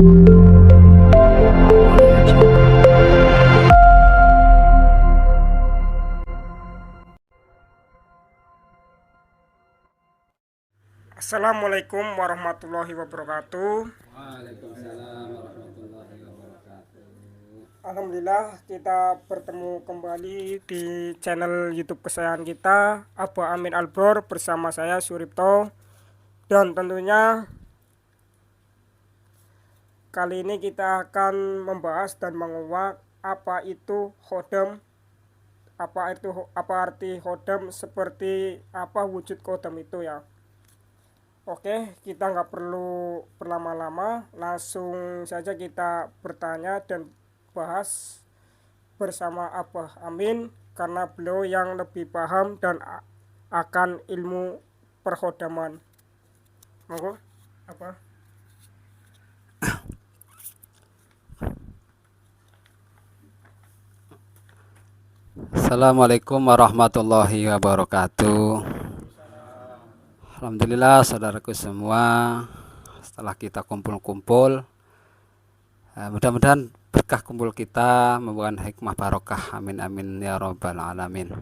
Assalamualaikum warahmatullahi wabarakatuh. Waalaikumsalam warahmatullahi wabarakatuh. Alhamdulillah kita bertemu kembali di channel YouTube kesayangan kita, Abah Amin Albror, bersama saya Suripto. Dan tentunya kali ini kita akan membahas dan menguak apa itu khodam, apa arti khodam, seperti apa wujud khodam itu ya. Oke, kita nggak perlu berlama-lama, langsung saja kita bertanya dan bahas bersama Abah Amin, karena beliau yang lebih paham dan akan ilmu perkhodaman. Monggo, apa? Assalamualaikum warahmatullahi wabarakatuh. Alhamdulillah saudaraku semua, setelah kita kumpul-kumpul, mudah-mudahan berkah kumpul kita membuahkan hikmah barokah, amin amin ya robbal alamin.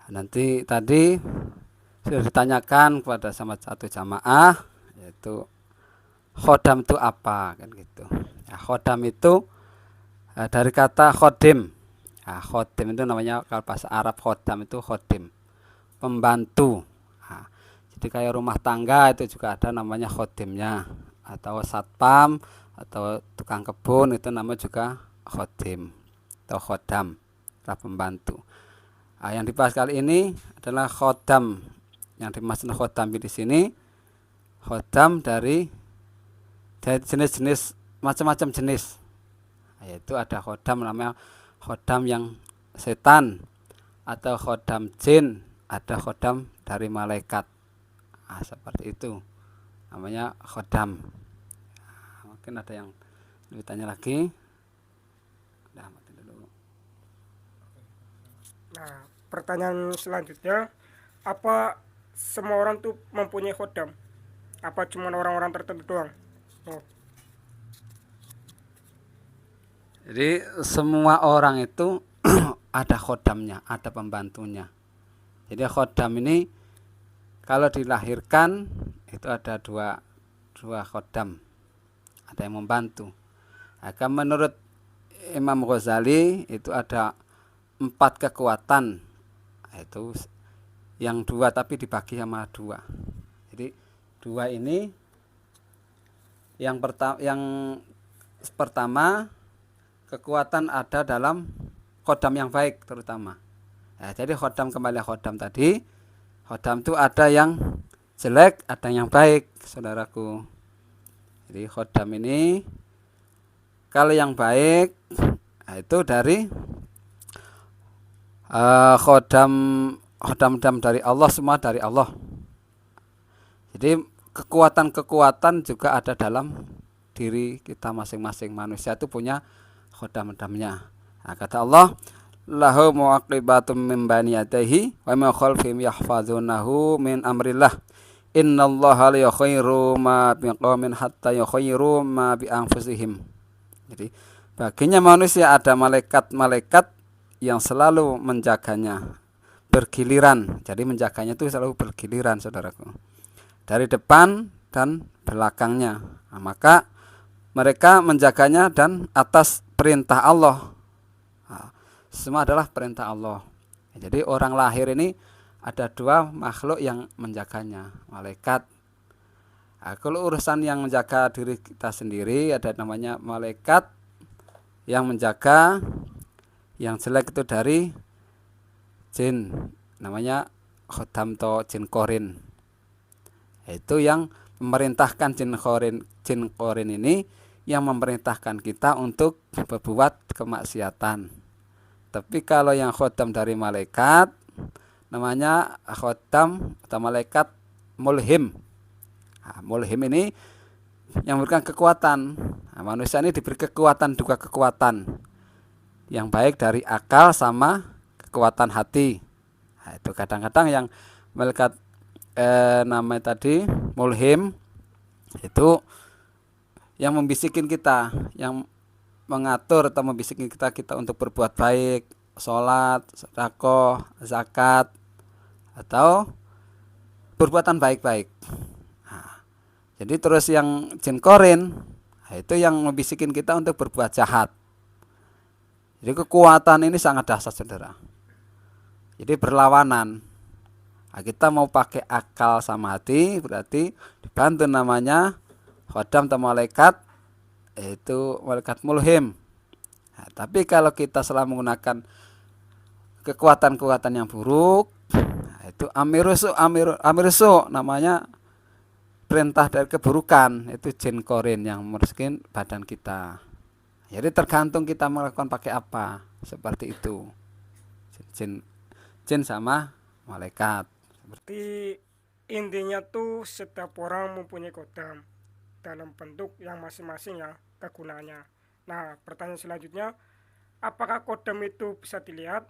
Nanti tadi sudah ditanyakan kepada sama satu jamaah, yaitu khodam itu apa, kan gitu. Ya, khodam itu dari kata khodim. Nah, khodim itu namanya, kalau bahasa Arab khodam itu khodim, pembantu. Nah, jadi kayak rumah tangga itu juga ada namanya khodimnya, atau satpam atau tukang kebun itu namanya juga khodim atau khodam, pembantu. Nah, yang dibahas kali ini adalah khodam. Yang dimaksud khodam di sini khodam dari jenis-jenis, macam-macam jenis. Yaitu ada khodam namanya khodam yang setan, atau khodam jin, ada khodam dari malaikat. Seperti itu namanya khodam. Mungkin ada yang lebih tanya lagi. Nah, pertanyaan selanjutnya, apa semua orang tuh mempunyai khodam? Apa cuma orang-orang tertentu doang? Oh. Jadi semua orang itu ada khodamnya, ada pembantunya. Jadi khodam ini kalau dilahirkan itu ada dua khodam, ada yang membantu. Maka menurut Imam Ghazali itu ada 4 kekuatan, itu yang 2 tapi dibagi sama 2. Jadi 2 ini yang pertama kekuatan ada dalam khodam yang baik terutama. Jadi khodam, kembali khodam tadi, khodam itu ada yang jelek, ada yang baik, saudaraku. Jadi khodam ini kalau yang baik itu dari khodam dari Allah, semua dari Allah. Jadi kekuatan juga ada dalam diri kita masing-masing. Manusia itu punya khodam-khodamnya. Nah, kata Allah, lahu muaqibatum min bani yadayhi wa min khalfihim yahfazunahu min amrillah. Innallaha la yukhairu ma biqaumin hatta yukhairu ma bi anfusihim. Jadi baginya manusia ada malaikat-malaikat yang selalu menjaganya bergiliran. Jadi menjaganya itu selalu bergiliran, saudaraku, dari depan dan belakangnya. Nah, maka mereka menjaganya dan atas perintah Allah. Nah, semua adalah perintah Allah. Jadi orang lahir ini ada 2 makhluk yang menjaganya, malaikat. Nah, kalau urusan yang menjaga diri kita sendiri, ada namanya malaikat yang menjaga. Yang jelek itu dari jin, namanya khodam atau jin korin. Itu yang memerintahkan jin korin ini yang memerintahkan kita untuk berbuat kemaksiatan. Tapi kalau yang khodam dari malaikat, namanya khodam atau malaikat mulhim. Nah, mulhim ini yang memberikan kekuatan. Nah, manusia ini diberi kekuatan, juga kekuatan yang baik dari akal sama kekuatan hati. Nah, itu kadang-kadang yang malaikat namanya tadi mulhim itu yang membisikin kita, yang mengatur atau membisikin kita untuk berbuat baik, sholat, sedekah, zakat, atau perbuatan baik-baik. Nah, jadi terus yang jin korin, nah itu yang membisikin kita untuk berbuat jahat. Jadi kekuatan ini sangat dahsyat, saudara. Jadi berlawanan. Nah, kita mau pakai akal sama hati, berarti dibantu namanya khodam atau malaikat, yaitu malaikat mulhim. Nah, tapi kalau kita selalu menggunakan kekuatan-kekuatan yang buruk, nah itu amirusu namanya, perintah dari keburukan, itu jin korin yang merusakin badan kita. Jadi tergantung kita melakukan pakai apa, seperti itu. Jin sama malaikat. Berarti intinya tuh setiap orang mempunyai kodam dalam bentuk yang masing-masing ya kegunaannya. Nah, pertanyaan selanjutnya, apakah kodam itu bisa dilihat?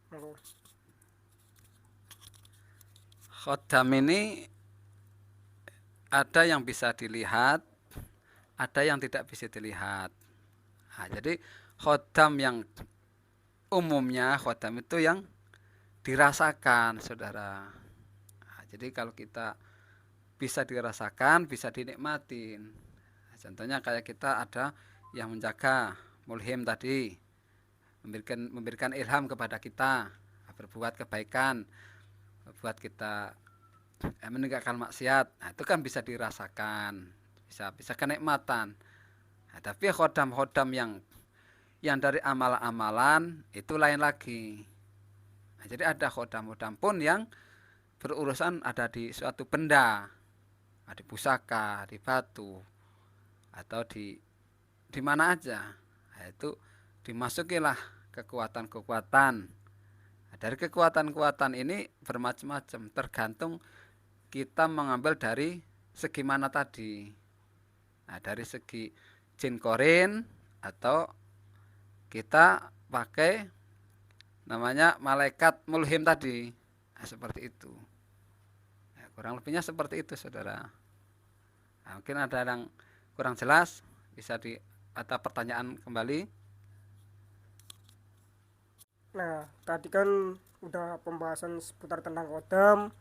Monggo. Khodam ini ada yang bisa dilihat, ada yang tidak bisa dilihat. Nah, jadi khodam yang umumnya, khodam itu yang dirasakan, saudara. Nah, jadi kalau kita bisa dirasakan, bisa dinikmatin. Nah, contohnya kayak kita ada yang menjaga mulhim tadi, memberikan ilham kepada kita berbuat kebaikan, buat kita meninggalkan maksiat. Nah, itu kan bisa dirasakan, bisa kenikmatan. Nah, tapi khodam-khodam yang dari amalan-amalan itu lain lagi. Nah, jadi ada khodam-khodam pun yang berurusan ada di suatu benda, di pusaka, di batu, atau di mana aja. Nah, itu dimasukilah kekuatan-kekuatan. Nah, dari kekuatan-kekuatan ini bermacam-macam, tergantung kita mengambil dari segi mana tadi. Nah, dari segi jin korin atau kita pakai namanya malaikat mulhim tadi. Nah, seperti itu. Nah, kurang lebihnya seperti itu, saudara. Nah, mungkin ada yang kurang jelas, bisa ada pertanyaan kembali. Nah, tadi kan udah pembahasan seputar tentang kodam.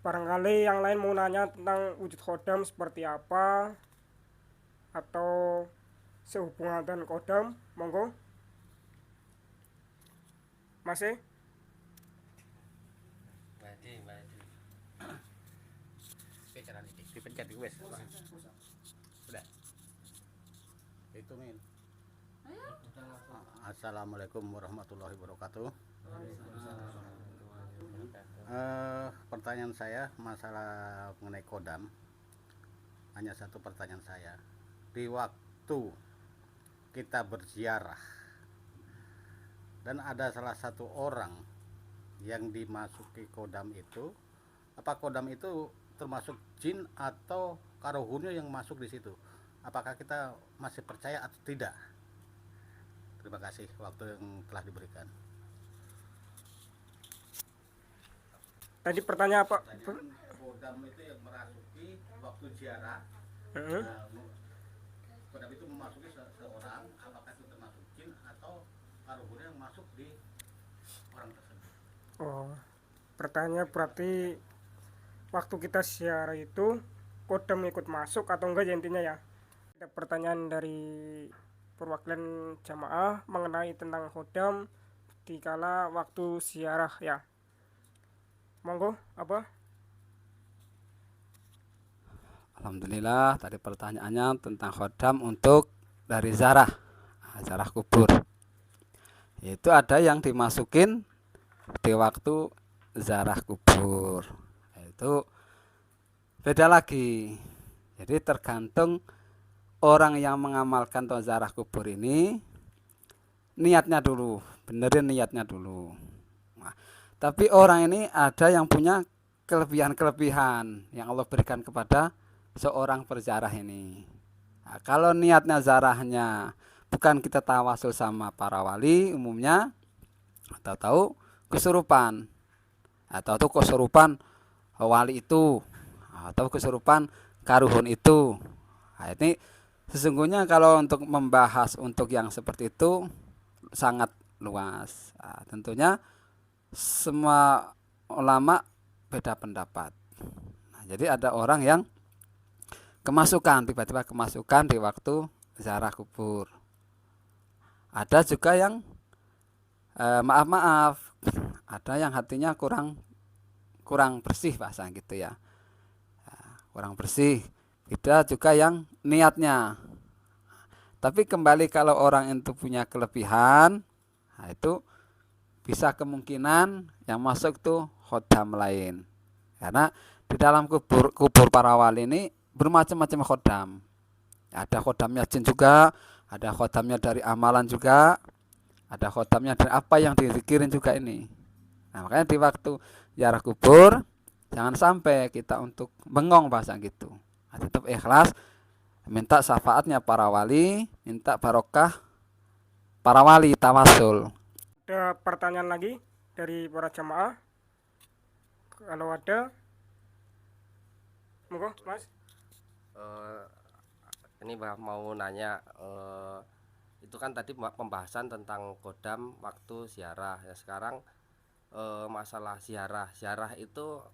Barangkali yang lain mau nanya tentang wujud kodam seperti apa atau sehubungan dengan kodam, monggo. Masih? Assalamualaikum warahmatullahi wabarakatuh. Pertanyaan saya masalah mengenai kodam. Hanya satu pertanyaan saya. Di waktu kita berziarah dan ada salah satu orang yang dimasuki kodam itu, apa kodam itu termasuk jin atau karuhunnya yang masuk di situ? Apakah kita masih percaya atau tidak? Terima kasih waktu yang telah diberikan. Tadi pertanyaan apa? Kodam itu yang merasuki waktu ziarah. Kodam itu memasuki seorang, apakah itu termasuk jin atau karuhunnya yang masuk di orang tersebut? Oh, pertanyaan berarti waktu kita ziarah itu kodam ikut masuk atau enggak ya intinya ya. Ada pertanyaan dari perwakilan jamaah mengenai tentang kodam dikala waktu ziarah ya. Monggo, apa? Alhamdulillah, tadi pertanyaannya tentang khodam untuk dari zarah kubur. Itu ada yang dimasukin di waktu zarah kubur. Itu beda lagi. Jadi tergantung orang yang mengamalkan zarah kubur ini niatnya dulu, benerin niatnya dulu. Nah, tapi orang ini ada yang punya kelebihan-kelebihan yang Allah berikan kepada seorang berziarah ini. Nah, kalau niatnya zarahnya bukan kita tawasul sama para wali umumnya, atau tahu kesurupan, atau tuh kesurupan wali itu, atau kesurupan karuhun itu. Nah, ini sesungguhnya kalau untuk membahas untuk yang seperti itu sangat luas. Nah, tentunya semua ulama beda pendapat. Nah, jadi ada orang yang kemasukan, tiba-tiba kemasukan di waktu ziarah kubur. Ada juga yang maaf-maaf, ada yang hatinya kurang bersih bahasa gitu ya. Kurang bersih. Ada juga yang niatnya. Tapi kembali kalau orang itu punya kelebihan, nah itu bisa kemungkinan yang masuk tuh khodam lain. Karena di dalam kubur para wali ini bermacam-macam khodam. Ada khodamnya jin juga, ada khodamnya dari amalan juga, ada khodamnya dari apa yang dizikirin juga ini. Nah, makanya di waktu ziarah kubur jangan sampai kita untuk bengong bahasa gitu. Nah, tetap ikhlas, minta syafaatnya para wali, minta barokah para wali, tawasul. Ada pertanyaan lagi dari para jamaah? Kalau ada, monggo Mas. Eh, ini mau nanya, itu kan tadi pembahasan tentang kodam waktu ziarah ya. Sekarang masalah ziarah itu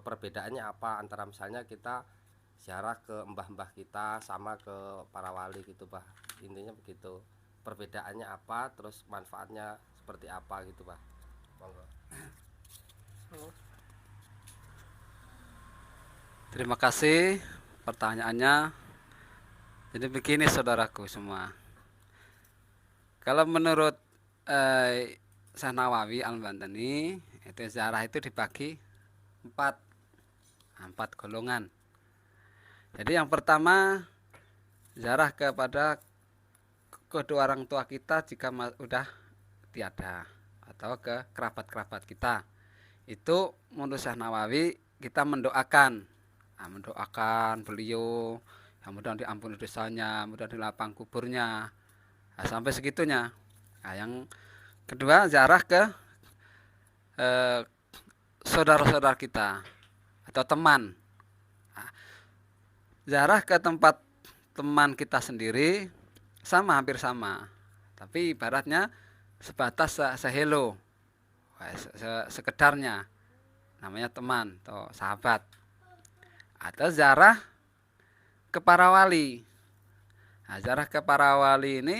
perbedaannya apa antara misalnya kita ziarah ke mbah-mbah kita sama ke para wali gitu, Bah. Intinya begitu. Perbedaannya apa, terus manfaatnya seperti apa gitu, Bah. Monggo. Terima kasih pertanyaannya. Jadi begini saudaraku semua. Kalau menurut Syekh Nawawi Al-Bantani, itu ziarah itu dibagi empat golongan. Jadi yang pertama ziarah kepada kedua orang tua kita jika sudah tiada, atau ke kerabat-kerabat kita. Itu menurut Syekh Nawawi kita mendoakan, mendoakan beliau yang mudah diampuni dosanya, mudah dilapang kuburnya. Nah, sampai segitunya. Nah, yang kedua ziarah ke saudara-saudara kita atau teman. Nah, ziarah ke tempat teman kita sendiri hampir sama, tapi ibaratnya sebatas sehelo, sekedarnya, namanya teman atau sahabat. Atau ziarah ke para wali. Nah, ziarah ke para wali ini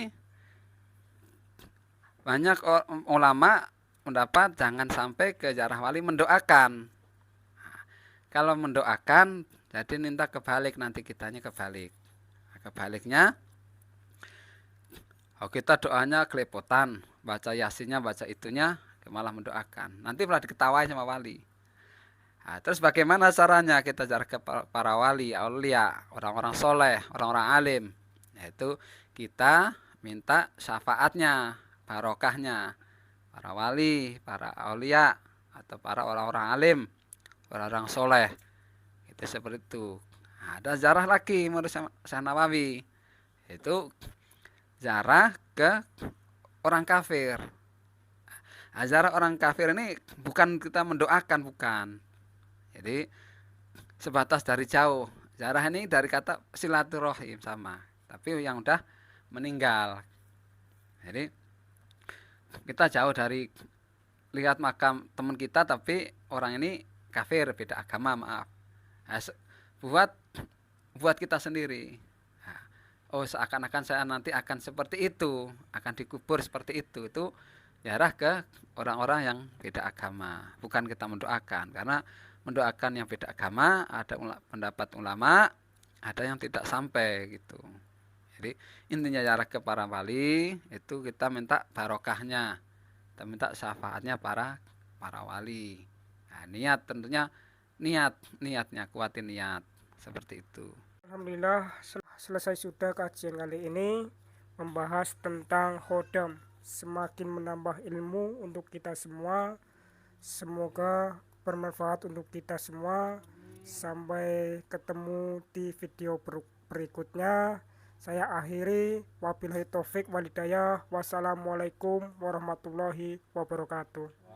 banyak ulama mendapat jangan sampai ke ziarah wali mendoakan. Nah, kalau mendoakan jadi minta kebalik, nanti kitanya kebalik. Nah, kebaliknya kita doanya kelepotan, baca yasinnya, baca itunya, malah mendoakan. Nanti malah diketawain sama wali. Nah, terus bagaimana caranya kita ziarah ke para wali, aulia, orang-orang soleh, orang-orang alim? Yaitu kita minta syafaatnya, barokahnya, para wali, para aulia, atau para orang-orang alim, orang-orang soleh. Itu seperti itu. Nah, ada ziarah lagi menurut Syekh Nawawi, itu ziarah ke orang kafir. Nah, ziarah orang kafir ini bukan kita mendoakan, bukan. Jadi sebatas dari jauh. Ziarah ini dari kata silaturahim sama, tapi yang udah meninggal. Jadi kita jauh dari lihat makam teman kita, tapi orang ini kafir, beda agama, maaf. Nah, buat kita sendiri. Oh, seakan-akan saya nanti akan seperti itu, akan dikubur seperti itu. Itu ziarah ke orang-orang yang beda agama, bukan kita mendoakan. Karena mendoakan yang beda agama ada pendapat ulama, ada yang tidak sampai gitu. Jadi intinya ziarah ke para wali itu kita minta barokahnya, kita minta syafaatnya para wali. Nah, niat tentunya niatnya kuatin niat seperti itu. Alhamdulillah selesai sudah kajian kali ini membahas tentang khodam. Semakin menambah ilmu untuk kita semua. Semoga bermanfaat untuk kita semua. Sampai ketemu di video berikutnya. Saya akhiri, wabillahi taufik walhidayah. Wassalamualaikum warahmatullahi wabarakatuh.